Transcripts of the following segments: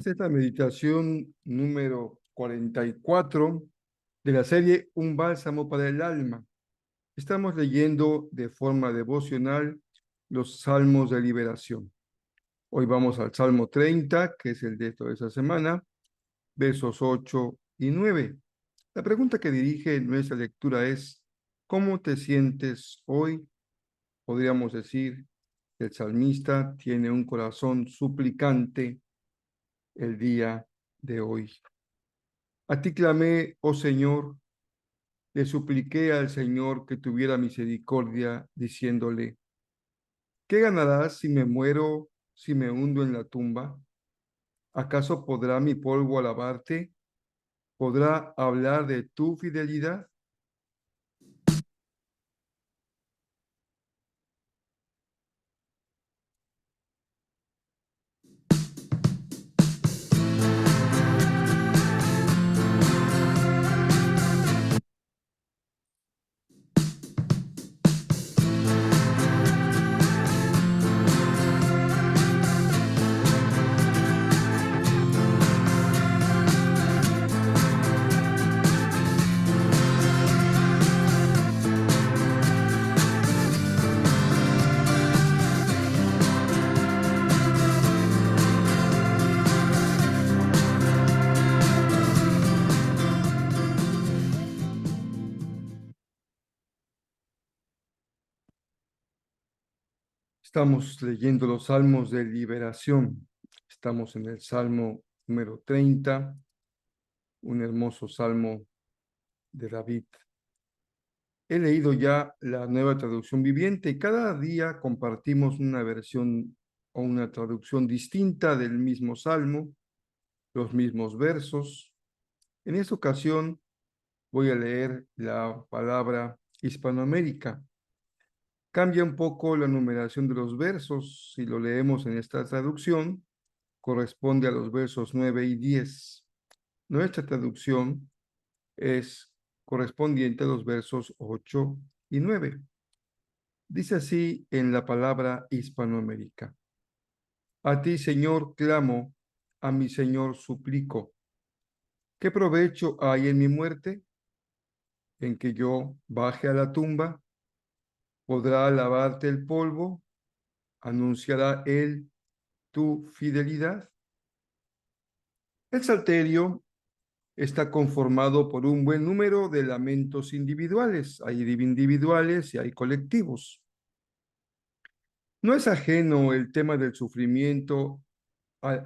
Esta es la meditación número 44 de la serie Un bálsamo para el alma. Estamos leyendo de forma devocional los salmos de liberación. Hoy vamos al Salmo 30, que es el de toda esa semana, versos 8 y 9. La pregunta que dirige nuestra lectura es: ¿cómo te sientes hoy? Podríamos decir que el salmista tiene un corazón suplicante el día de hoy. A ti clamé, oh Señor, le supliqué al Señor que tuviera misericordia, diciéndole: ¿qué ganarás si me muero, si me hundo en la tumba? ¿Acaso podrá mi polvo alabarte? ¿Podrá hablar de tu fidelidad? Estamos leyendo los salmos de liberación. Estamos en el Salmo número 30, un hermoso salmo de David. He leído ya la Nueva Traducción Viviente y cada día compartimos una versión o una traducción distinta del mismo salmo, los mismos versos. En esta ocasión voy a leer la palabra Hispanoamérica. Cambia un poco la numeración de los versos. Si lo leemos en esta traducción, corresponde a los versos 9 y 10. Nuestra traducción es correspondiente a los versos 8 y 9. Dice así en la palabra Hispanoamérica: a ti, Señor, clamo, a mi Señor suplico. ¿Qué provecho hay en mi muerte? ¿En que yo baje a la tumba? ¿Podrá lavarte el polvo? ¿Anunciará él tu fidelidad? El salterio está conformado por un buen número de lamentos individuales. Hay individuales y hay colectivos. No es ajeno el tema del sufrimiento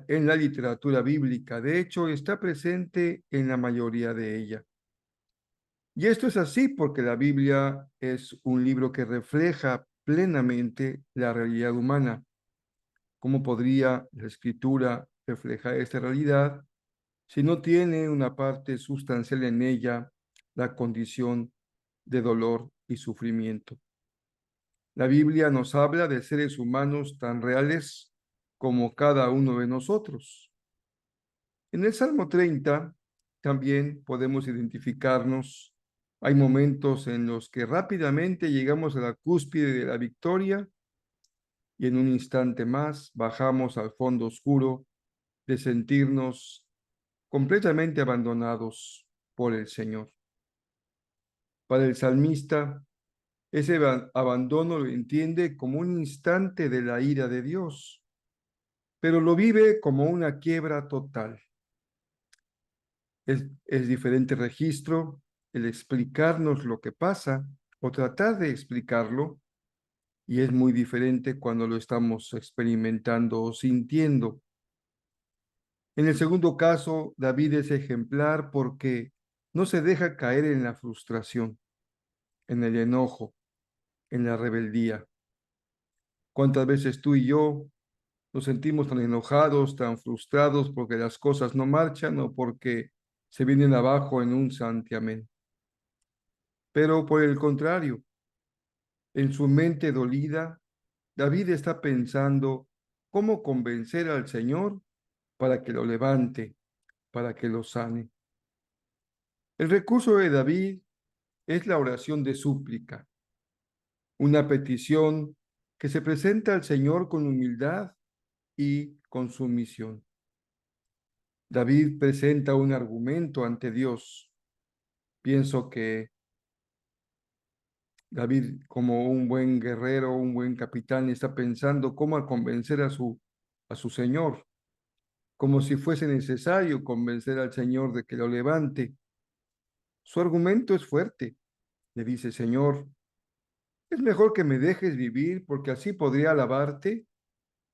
en la literatura bíblica. De hecho, está presente en la mayoría de ella. Y esto es así porque la Biblia es un libro que refleja plenamente la realidad humana. ¿Cómo podría la escritura reflejar esta realidad si no tiene una parte sustancial en ella, la condición de dolor y sufrimiento? La Biblia nos habla de seres humanos tan reales como cada uno de nosotros. En el Salmo 30 también podemos identificarnos. Hay momentos en los que rápidamente llegamos a la cúspide de la victoria y en un instante más bajamos al fondo oscuro de sentirnos completamente abandonados por el Señor. Para el salmista, ese abandono lo entiende como un instante de la ira de Dios, pero lo vive como una quiebra total. Es diferente registro el explicarnos lo que pasa o tratar de explicarlo, y es muy diferente cuando lo estamos experimentando o sintiendo. En el segundo caso, David es ejemplar porque no se deja caer en la frustración, en el enojo, en la rebeldía. ¿Cuántas veces tú y yo nos sentimos tan enojados, tan frustrados porque las cosas no marchan o porque se vienen abajo en un santiamén? Pero por el contrario, en su mente dolida, David está pensando cómo convencer al Señor para que lo levante, para que lo sane. El recurso de David es la oración de súplica, una petición que se presenta al Señor con humildad y con sumisión. David presenta un argumento ante Dios. Pienso que David, como un buen guerrero, un buen capitán, está pensando cómo convencer a su Señor, como si fuese necesario convencer al Señor de que lo levante. Su argumento es fuerte. Le dice, Señor, es mejor que me dejes vivir porque así podría alabarte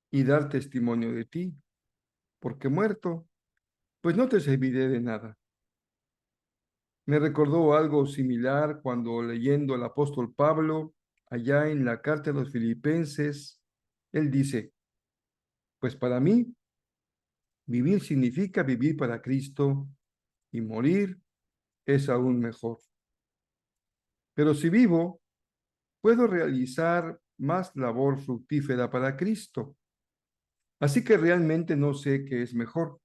y dar testimonio de ti, porque muerto, pues no te serviré de nada. Me recordó algo similar cuando leyendo al apóstol Pablo, allá en la carta de los Filipenses, él dice, pues para mí, vivir significa vivir para Cristo y morir es aún mejor. Pero si vivo, puedo realizar más labor fructífera para Cristo. Así que realmente no sé qué es mejor.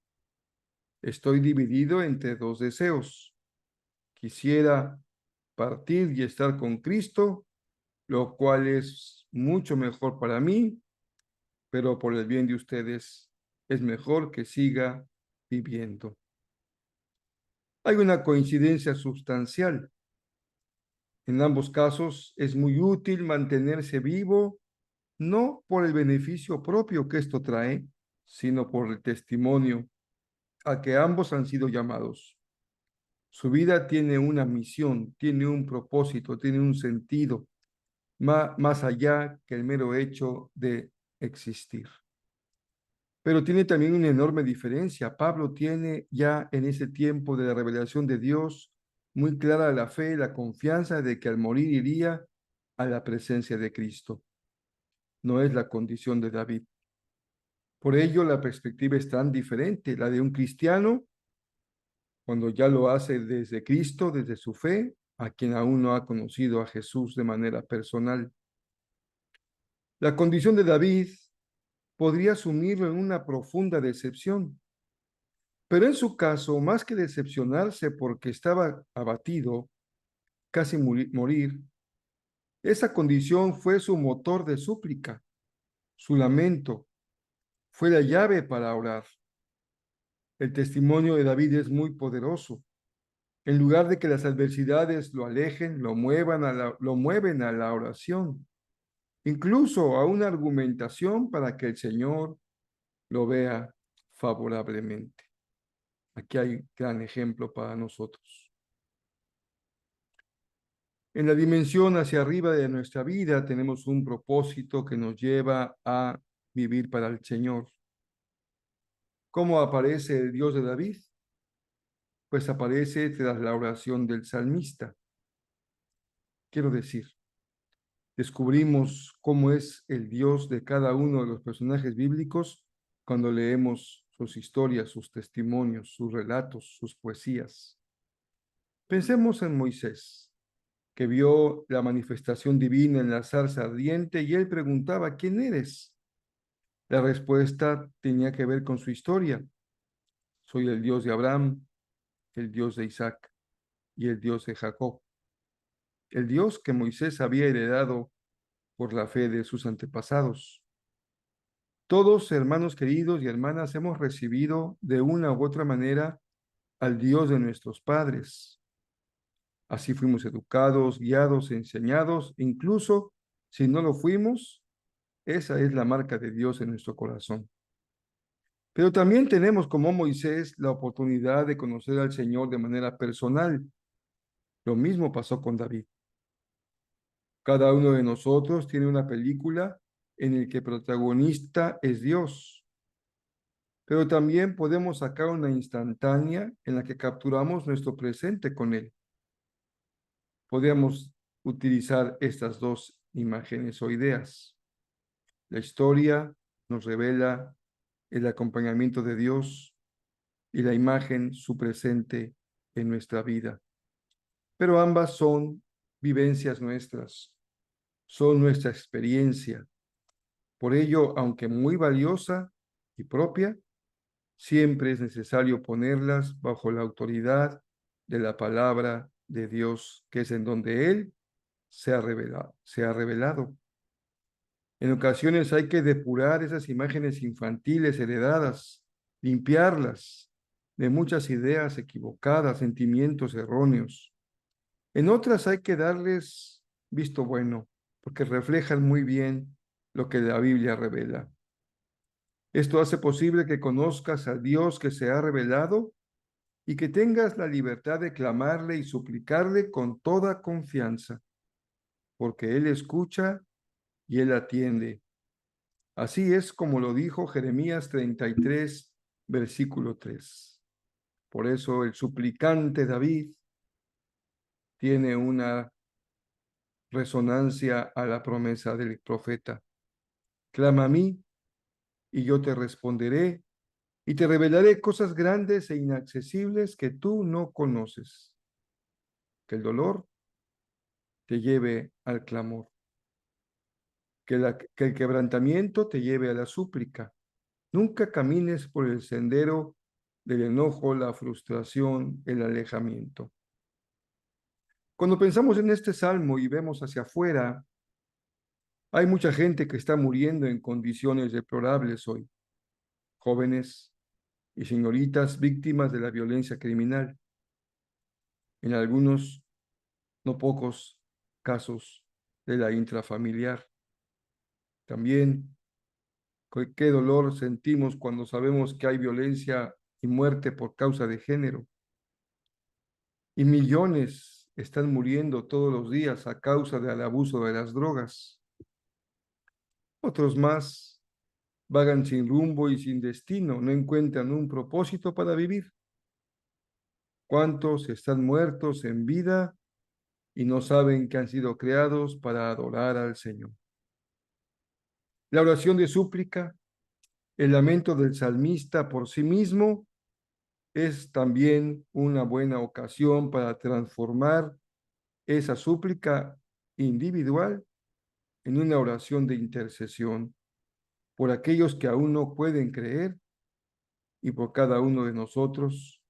Estoy dividido entre dos deseos. Quisiera partir y estar con Cristo, lo cual es mucho mejor para mí, pero por el bien de ustedes es mejor que siga viviendo. Hay una coincidencia sustancial. En ambos casos es muy útil mantenerse vivo, no por el beneficio propio que esto trae, sino por el testimonio a que ambos han sido llamados. Su vida tiene una misión, tiene un propósito, tiene un sentido, más allá que el mero hecho de existir. Pero tiene también una enorme diferencia. Pablo tiene ya en ese tiempo de la revelación de Dios muy clara la fe, la confianza de que al morir iría a la presencia de Cristo. No es la condición de David. Por ello, la perspectiva es tan diferente. La de un cristiano, cuando ya lo hace desde Cristo, desde su fe, a quien aún no ha conocido a Jesús de manera personal. La condición de David podría sumirlo en una profunda decepción. Pero en su caso, más que decepcionarse porque estaba abatido, casi morir, esa condición fue su motor de súplica, su lamento, fue la llave para orar. El testimonio de David es muy poderoso. En lugar de que las adversidades lo alejen, lo mueven a la oración, incluso a una argumentación para que el Señor lo vea favorablemente. Aquí hay gran ejemplo para nosotros. En la dimensión hacia arriba de nuestra vida tenemos un propósito que nos lleva a vivir para el Señor. ¿Cómo aparece el Dios de David? Pues aparece tras la oración del salmista. Quiero decir, descubrimos cómo es el Dios de cada uno de los personajes bíblicos cuando leemos sus historias, sus testimonios, sus relatos, sus poesías. Pensemos en Moisés, que vio la manifestación divina en la zarza ardiente y él preguntaba, ¿quién eres? La respuesta tenía que ver con su historia. Soy el Dios de Abraham, el Dios de Isaac y el Dios de Jacob. El Dios que Moisés había heredado por la fe de sus antepasados. Todos, hermanos queridos y hermanas, hemos recibido de una u otra manera al Dios de nuestros padres. Así fuimos educados, guiados, enseñados, incluso si no lo fuimos, esa es la marca de Dios en nuestro corazón. Pero también tenemos, como Moisés, la oportunidad de conocer al Señor de manera personal. Lo mismo pasó con David. Cada uno de nosotros tiene una película en la que el protagonista es Dios, pero también podemos sacar una instantánea en la que capturamos nuestro presente con Él. Podemos utilizar estas dos imágenes o ideas. La historia nos revela el acompañamiento de Dios y la imagen su presente en nuestra vida. Pero ambas son vivencias nuestras, son nuestra experiencia. Por ello, aunque muy valiosa y propia, siempre es necesario ponerlas bajo la autoridad de la palabra de Dios, que es en donde Él se ha revelado. En ocasiones hay que depurar esas imágenes infantiles heredadas, limpiarlas, de muchas ideas equivocadas, sentimientos erróneos. En otras hay que darles visto bueno, porque reflejan muy bien lo que la Biblia revela. Esto hace posible que conozcas al Dios que se ha revelado y que tengas la libertad de clamarle y suplicarle con toda confianza, porque Él escucha y Él atiende. Así es como lo dijo Jeremías 33, versículo 3. Por eso el suplicante David tiene una resonancia a la promesa del profeta. Clama a mí y yo te responderé y te revelaré cosas grandes e inaccesibles que tú no conoces. Que el dolor te lleve al clamor, que el quebrantamiento te lleve a la súplica. Nunca camines por el sendero del enojo, la frustración, el alejamiento. Cuando pensamos en este salmo y vemos hacia afuera, hay mucha gente que está muriendo en condiciones deplorables hoy, jóvenes y señoritas víctimas de la violencia criminal, en algunos, no pocos casos de la intrafamiliar. También qué dolor sentimos cuando sabemos que hay violencia y muerte por causa de género. Y millones están muriendo todos los días a causa del abuso de las drogas. Otros más vagan sin rumbo y sin destino, no encuentran un propósito para vivir. ¿Cuántos están muertos en vida y no saben que han sido creados para adorar al Señor? La oración de súplica, el lamento del salmista por sí mismo, es también una buena ocasión para transformar esa súplica individual en una oración de intercesión por aquellos que aún no pueden creer y por cada uno de nosotros,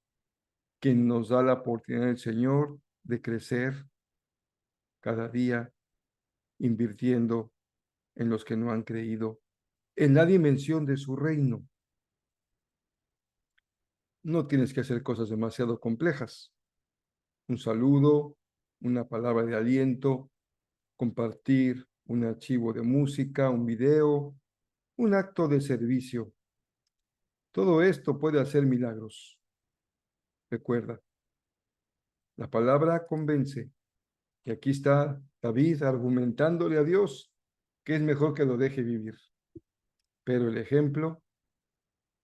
quien nos da la oportunidad del Señor de crecer cada día, invirtiendo en los que no han creído, en la dimensión de su reino. No tienes que hacer cosas demasiado complejas. Un saludo, una palabra de aliento, compartir un archivo de música, un video, un acto de servicio. Todo esto puede hacer milagros. Recuerda, la palabra convence. Y aquí está David argumentándole a Dios que es mejor que lo deje vivir. Pero el ejemplo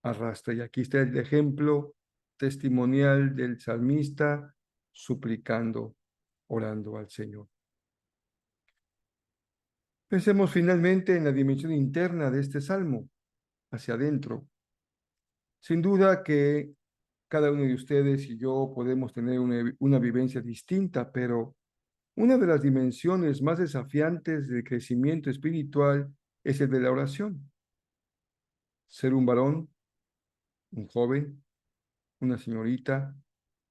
arrastra. Y aquí está el ejemplo testimonial del salmista suplicando, orando al Señor. Pensemos finalmente en la dimensión interna de este salmo, hacia adentro. Sin duda que cada uno de ustedes y yo podemos tener una vivencia distinta, pero una de las dimensiones más desafiantes del crecimiento espiritual es el de la oración. Ser un varón, un joven, una señorita,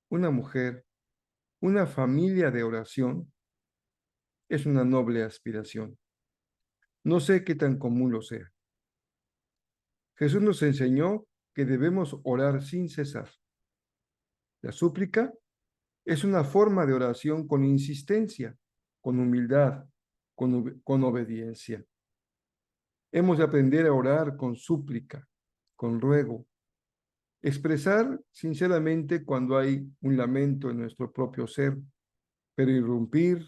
una mujer, una familia de oración es una noble aspiración. No sé qué tan común lo sea. Jesús nos enseñó que debemos orar sin cesar. La súplica es una forma de oración con insistencia, con humildad, con obediencia. Hemos de aprender a orar con súplica, con ruego, expresar sinceramente cuando hay un lamento en nuestro propio ser, pero irrumpir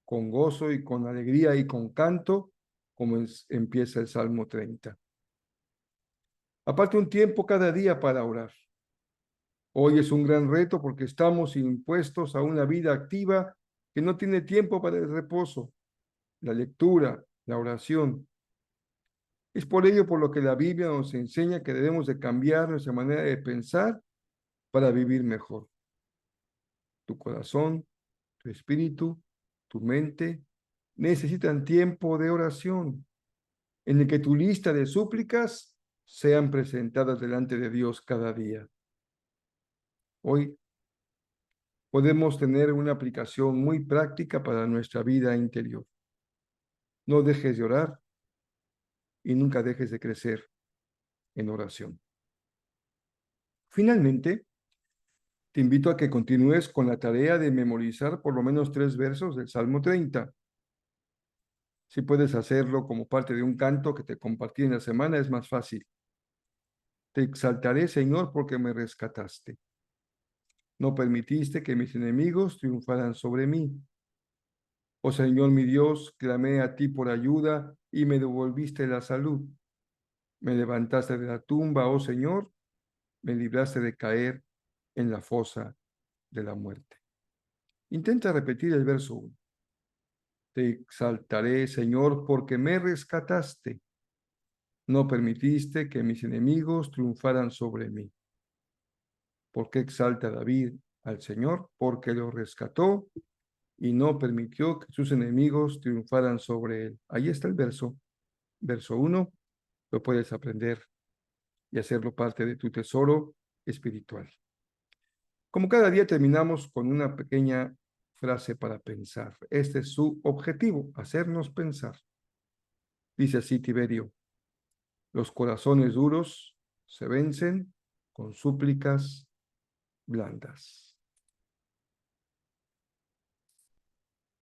con gozo y con alegría y con canto, como empieza el Salmo 30. Aparte un tiempo cada día para orar. Hoy es un gran reto porque estamos impuestos a una vida activa que no tiene tiempo para el reposo, la lectura, la oración. Es por ello por lo que la Biblia nos enseña que debemos de cambiar nuestra manera de pensar para vivir mejor. Tu corazón, tu espíritu, tu mente necesitan tiempo de oración en el que tu lista de súplicas sean presentadas delante de Dios cada día. Hoy podemos tener una aplicación muy práctica para nuestra vida interior. No dejes de orar y nunca dejes de crecer en oración. Finalmente, te invito a que continúes con la tarea de memorizar por lo menos 3 versos del Salmo 30. Si puedes hacerlo como parte de un canto que te compartí en la semana, es más fácil. Te exaltaré, Señor, porque me rescataste. No permitiste que mis enemigos triunfaran sobre mí. Oh Señor mi Dios, clamé a ti por ayuda y me devolviste la salud. Me levantaste de la tumba, oh Señor, me libraste de caer en la fosa de la muerte. Intenta repetir el verso 1. Te exaltaré, Señor, porque me rescataste. No permitiste que mis enemigos triunfaran sobre mí. ¿Por qué exalta David al Señor? Porque lo rescató y no permitió que sus enemigos triunfaran sobre él. Ahí está el verso 1. Lo puedes aprender y hacerlo parte de tu tesoro espiritual. Como cada día terminamos con una pequeña frase para pensar. Este es su objetivo, hacernos pensar. Dice así Tiberio: los corazones duros se vencen con súplicas blandas.